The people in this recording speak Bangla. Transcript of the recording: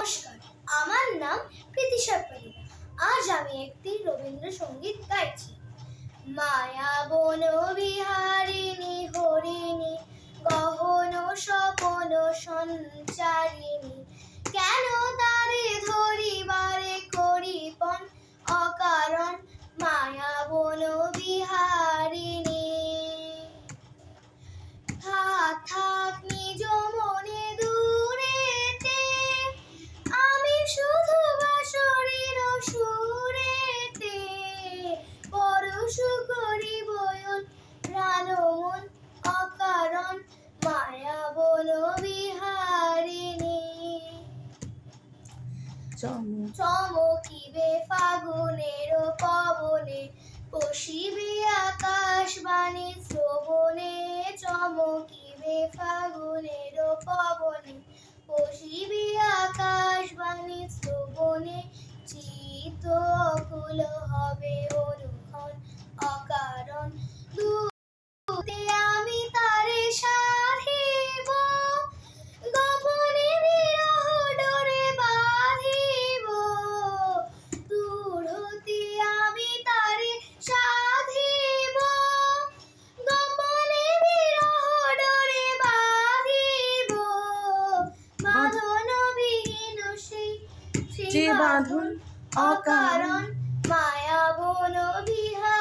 নমস্কার, আমার নাম প্রীতিশা পরিরা। আজ আমি একটি রবীন্দ্রসঙ্গীত গাইছি। মায়া বন বিহারিণী হরিণী গহন স্বপন সঞ্চারিণী, কেন তারে ধরিবারে করিপন অকারণ মায়া বন বিহারিণী। থাক থাক নিজ মনে দূরেতে, আমি শুধু বাঁশরীর সুরেতে পরশ করি বয়ন প্রাণ মন অকারণ মায়া বন বিহারিণী। চমকিবে ফাগুনের পবনে, পশিবে আকাশবাণী শ্রবণে। চমকিবে ফাগুনের পবনে, পশিবে আকাশবাণী শ্রবণে। চিত্ত অকুল হবে অনুক্ষণ অকারণ, দূতে আমি তারে সাধিব, গোপনে বিরহ ডোরে বাঁধিব। দূর হতে আমি তারে সাধিব, গোপনে বিরহ ডোরে বাঁধিব। বাঁধন বিহীন সেই বাঁধন অকারণ মায়া বন বিহারিণী।